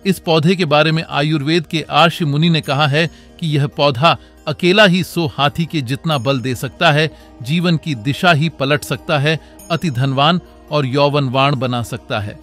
इस पौधे के बारे में आयुर्वेद के आर्षि मुनि ने कहा है कि यह पौधा अकेला ही 100 हाथी के जितना बल दे सकता है, जीवन की दिशा ही पलट सकता है, अति धनवान और यौवनवान बना सकता है।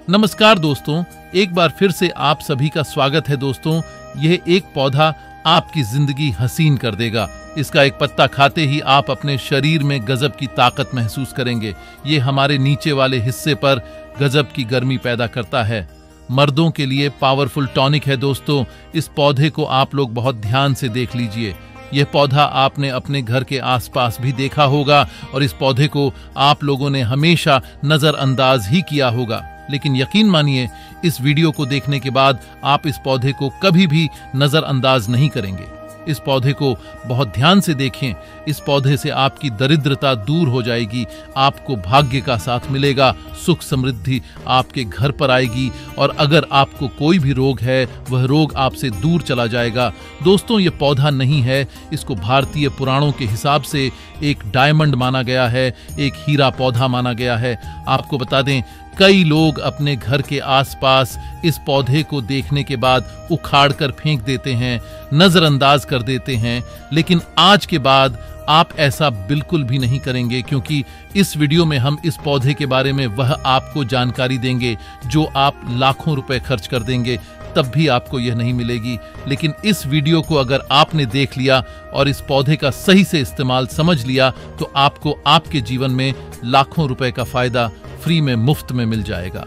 नमस्कार दोस्तों, एक बार फिर से आप सभी का स्वागत है। दोस्तों, यह एक पौधा आपकी जिंदगी हसीन कर देगा। इसका एक पत्ता खाते ही आप अपने शरीर में गजब की ताकत महसूस करेंगे। ये हमारे नीचे वाले हिस्से पर गजब की गर्मी पैदा करता है। मर्दों के लिए पावरफुल टॉनिक है। दोस्तों, इस पौधे को आप लोग बहुत ध्यान से देख लीजिए। यह पौधा आपने अपने घर के आसपास भी देखा होगा और इस पौधे को आप लोगों ने हमेशा नजरअंदाज ही किया होगा। लेकिन यकीन मानिए, इस वीडियो को देखने के बाद आप इस पौधे को कभी भी नजरअंदाज नहीं करेंगे। इस पौधे को बहुत ध्यान से देखें। इस पौधे से आपकी दरिद्रता दूर हो जाएगी, आपको भाग्य का साथ मिलेगा, सुख समृद्धि आपके घर पर आएगी और अगर आपको कोई भी रोग है वह रोग आपसे दूर चला जाएगा। दोस्तों, ये पौधा नहीं है, इसको भारतीय पुराणों के हिसाब से एक डायमंड माना गया है, एक हीरा पौधा माना गया है। आपको बता दें, कई लोग अपने घर के आसपास इस पौधे को देखने के बाद उखाड़ कर फेंक देते हैं, नजरअंदाज कर देते हैं। लेकिन आज के बाद आप ऐसा बिल्कुल भी नहीं करेंगे, क्योंकि इस वीडियो में हम इस पौधे के बारे में वह आपको जानकारी देंगे जो आप लाखों रुपए खर्च कर देंगे तब भी आपको यह नहीं मिलेगी। लेकिन इस वीडियो को अगर आपने देख लिया और इस पौधे का सही से इस्तेमाल समझ लिया तो आपको आपके जीवन में लाखों रुपए का फायदा फ्री में, मुफ्त में मिल जाएगा।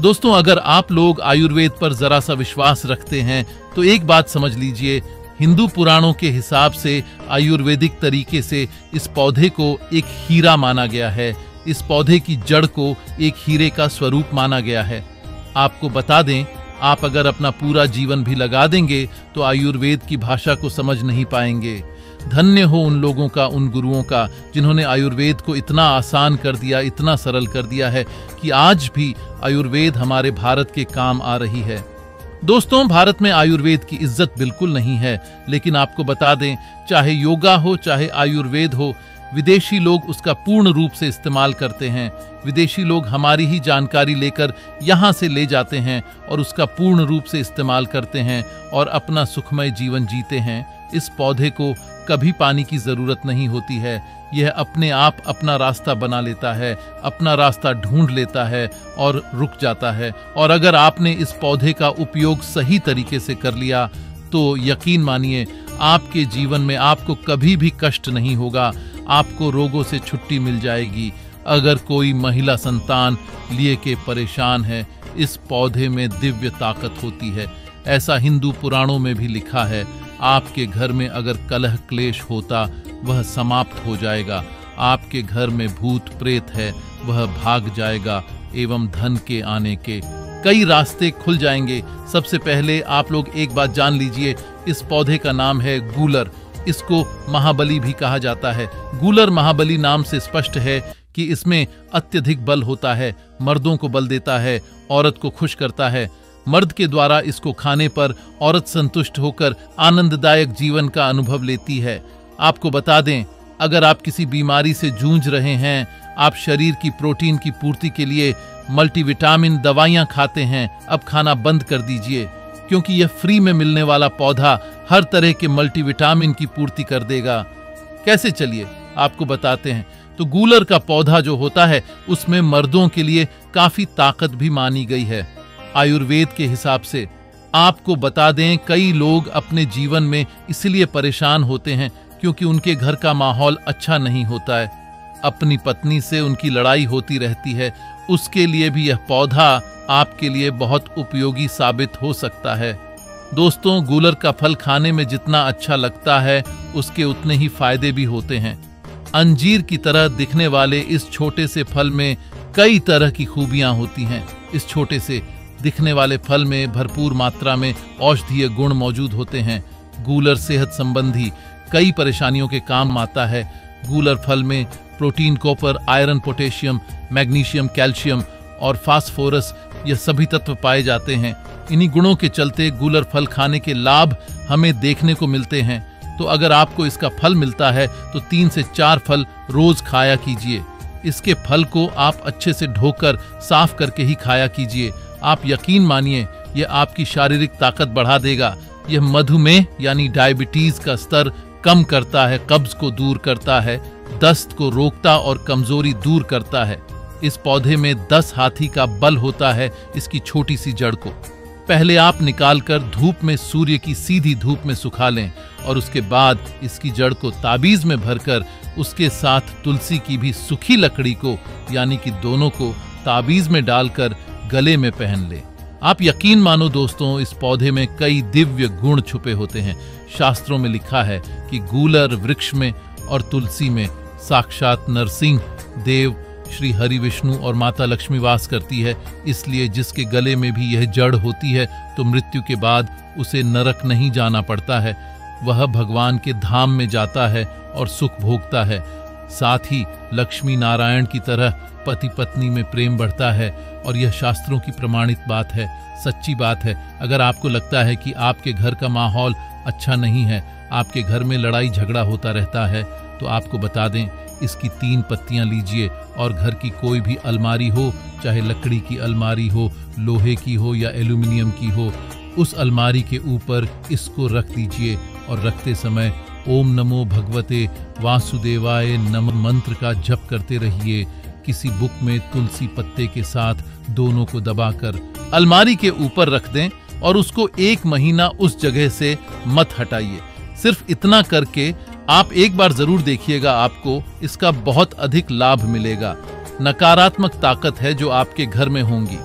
दोस्तों, अगर आप लोग आयुर्वेद पर जरा सा विश्वास रखते हैं तो एक बात समझ लीजिए, हिंदू पुराणों के हिसाब से आयुर्वेदिक तरीके से इस पौधे को एक हीरा माना गया है। इस पौधे की जड़ को एक हीरे का स्वरूप माना गया है। आपको बता दें, आप अगर अपना पूरा जीवन भी लगा देंगे तो आयुर्वेद की भाषा को समझ नहीं पाएंगे। धन्य हो उन लोगों का, उन गुरुओं का, जिन्होंने आयुर्वेद को इतना आसान कर दिया, इतना सरल कर दिया है कि आज भी आयुर्वेद हमारे भारत के काम आ रही है। दोस्तों, भारत में आयुर्वेद की इज्जत बिल्कुल नहीं है, लेकिन आपको बता दें, चाहे योगा हो चाहे आयुर्वेद हो, विदेशी लोग उसका पूर्ण रूप से इस्तेमाल करते हैं। विदेशी लोग हमारी ही जानकारी लेकर यहाँ से ले जाते हैं और उसका पूर्ण रूप से इस्तेमाल करते हैं और अपना सुखमय जीवन जीते हैं। इस पौधे को कभी पानी की जरूरत नहीं होती है। यह अपने आप अपना रास्ता बना लेता है, अपना रास्ता ढूंढ लेता है और रुक जाता है। और अगर आपने इस पौधे का उपयोग सही तरीके से कर लिया तो यकीन मानिए, आपके जीवन में आपको कभी भी कष्ट नहीं होगा, आपको रोगों से छुट्टी मिल जाएगी। अगर कोई महिला संतान लिए के परेशान है, इस पौधे में दिव्य ताकत होती है। ऐसा हिंदू पुराणों में भी लिखा है। आपके घर में अगर कलह क्लेश होता वह समाप्त हो जाएगा। आपके घर में भूत प्रेत है वह भाग जाएगा एवं धन के आने के कई रास्ते खुल जाएंगे। सबसे पहले आप लोग एक बात जान लीजिए, इस पौधे का नाम है गूलर। इसको महाबली भी कहा जाता है। गूलर महाबली नाम से स्पष्ट है कि इसमें अत्यधिक बल होता है, मर्दों को बल देता है, औरत को खुश करता है। मर्द के द्वारा इसको खाने पर औरत संतुष्ट होकर आनंददायक जीवन का अनुभव लेती है। आपको बता दें, अगर आप किसी बीमारी से जूझ रहे हैं, आप शरीर की प्रोटीन की पूर्ति के लिए मल्टीविटामिन दवाइयां खाते हैं, अब खाना बंद कर दीजिए, क्योंकि यह फ्री में मिलने वाला पौधा हर तरह के मल्टीविटामिन की पूर्ति कर देगा। कैसे, चलिए आपको बताते हैं। तो गूलर का पौधा जो होता है उसमें मर्दों के लिए काफी ताकत भी मानी गई है आयुर्वेद के हिसाब से। आपको बता दें, कई लोग अपने जीवन में इसलिए परेशान होते हैं क्योंकि उनके घर का माहौल अच्छा नहीं होता है, अपनी पत्नी से उनकी लड़ाई होती रहती है। उसके लिए भी यह पौधा आपके लिए बहुत उपयोगी साबित हो सकता है। दोस्तों, गूलर का फल खाने में जितना अच्छा लगता है उसके उतने ही फायदे भी होते हैं। अंजीर की तरह दिखने वाले इस छोटे से फल में कई तरह की खूबियां होती हैं। इस छोटे से दिखने वाले फल में भरपूर मात्रा में औषधीय गुण मौजूद होते हैं। गूलर सेहत संबंधी कई परेशानियों के काम आता है। गूलर फल में protein, copper, iron, potassium, magnesium, calcium और फास्फोरस ये सभी तत्व पाए जाते हैं। इन्हीं गुणों के चलते गूलर फल खाने के लाभ हमें देखने को मिलते हैं। तो अगर आपको इसका फल मिलता है तो 3 से 4 फल रोज खाया कीजिए। इसके फल को आप अच्छे से धोकर साफ करके ही खाया कीजिए। आप यकीन मानिए यह आपकी शारीरिक ताकत बढ़ा देगा। यह मधुमेह यानी डायबिटीज का स्तर कम करता है, कब्ज को दूर करता है, दस्त को रोकता और कमजोरी दूर करता है। इस पौधे में 10 हाथी का बल होता है इसकी छोटी सी जड़ को। पहले आप निकालकर धूप में, सूर्य की सीधी धूप में सुखा लें और उसके बाद इसकी जड़ को ताबीज में भरकर उसके साथ तुलसी की भी सूखी लकड़ी को यानी कि दोनों को ताबीज में डालकर गले में पहन लें। आप यकीन मानो दोस्तों, इस पौधे में कई दिव्य गुण छुपे होते हैं। शास्त्रों में लिखा है कि गूलर वृक्ष में और तुलसी में साक्षात नरसिंह देव, श्री हरि विष्णु और माता लक्ष्मी वास करती है। इसलिए जिसके गले में भी यह जड़ होती है तो मृत्यु के बाद उसे नरक नहीं जाना पड़ता है, वह भगवान के धाम में जाता है और सुख भोगता है। साथ ही लक्ष्मी नारायण की तरह पति पत्नी में प्रेम बढ़ता है और यह शास्त्रों की प्रमाणित बात है, सच्ची बात है। अगर आपको लगता है कि आपके घर का माहौल अच्छा नहीं है, आपके घर में लड़ाई झगड़ा होता रहता है, तो आपको बता दें, इसकी 3 पत्तियां लीजिए और घर की कोई भी अलमारी हो, चाहे लकड़ी की अलमारी हो, लोहे की हो या एल्यूमिनियम की हो, उस अलमारी के ऊपर इसको रख दीजिए और रखते समय ओम नमो भगवते वासुदेवाय नमः मंत्र का जप करते रहिए। किसी बुक में तुलसी पत्ते के साथ दोनों को दबाकर अलमारी के ऊपर रख दें और उसको 1 महीना उस जगह से मत हटाइए। सिर्फ इतना करके आप एक बार जरूर देखिएगा, आपको इसका बहुत अधिक लाभ मिलेगा। नकारात्मक ताकत है जो आपके घर में होंगी,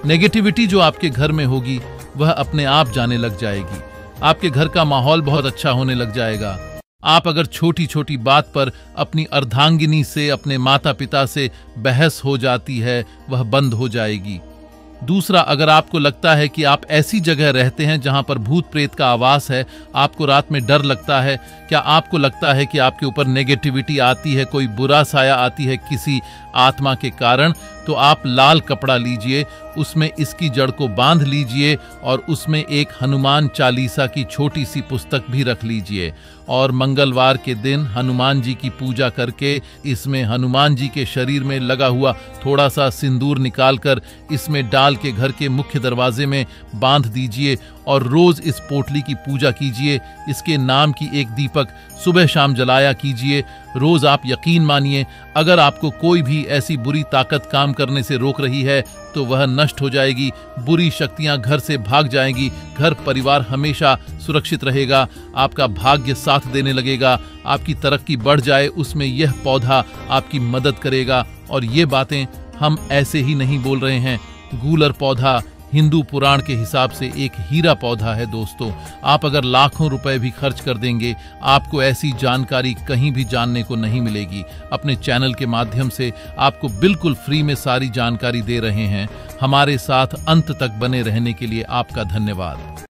नेगेटिविटी जो आपके घर में होगी वह अपने आप जाने लग जाएगी। आपके घर का माहौल बहुत अच्छा होने लग जाएगा। आप अगर छोटी छोटी बात पर अपनी अर्धांगिनी से, अपने माता पिता से बहस हो जाती है, वह बंद हो जाएगी। दूसरा, अगर आपको लगता है कि आप ऐसी जगह रहते हैं जहां पर भूत प्रेत का आवास है, आपको रात में डर लगता है, क्या आपको लगता है कि आपके ऊपर नेगेटिविटी आती है, कोई बुरा साया आती है किसी आत्मा के कारण, तो आप लाल कपड़ा लीजिए, उसमें इसकी जड़ को बांध लीजिए और उसमें एक हनुमान चालीसा की छोटी सी पुस्तक भी रख लीजिए और मंगलवार के दिन हनुमान जी की पूजा करके इसमें हनुमान जी के शरीर में लगा हुआ थोड़ा सा सिंदूर निकालकर इसमें डाल के घर के मुख्य दरवाजे में बांध दीजिए और रोज इस पोटली की पूजा कीजिए। इसके नाम की एक दीपक सुबह शाम जलाया कीजिए रोज। आप यकीन मानिए, अगर आपको कोई भी ऐसी बुरी ताकत काम करने से रोक रही है तो वह नष्ट हो जाएगी, बुरी शक्तियां घर से भाग जाएंगी, घर परिवार हमेशा सुरक्षित रहेगा, आपका भाग्य साथ देने लगेगा, आपकी तरक्की बढ़ जाए उसमें यह पौधा आपकी मदद करेगा। और ये बातें हम ऐसे ही नहीं बोल रहे हैं। गूलर पौधा हिंदू पुराण के हिसाब से एक हीरा पौधा है दोस्तों। आप अगर लाखों रुपए भी खर्च कर देंगे, आपको ऐसी जानकारी कहीं भी जानने को नहीं मिलेगी। अपने चैनल के माध्यम से आपको बिल्कुल फ्री में सारी जानकारी दे रहे हैं। हमारे साथ अंत तक बने रहने के लिए आपका धन्यवाद।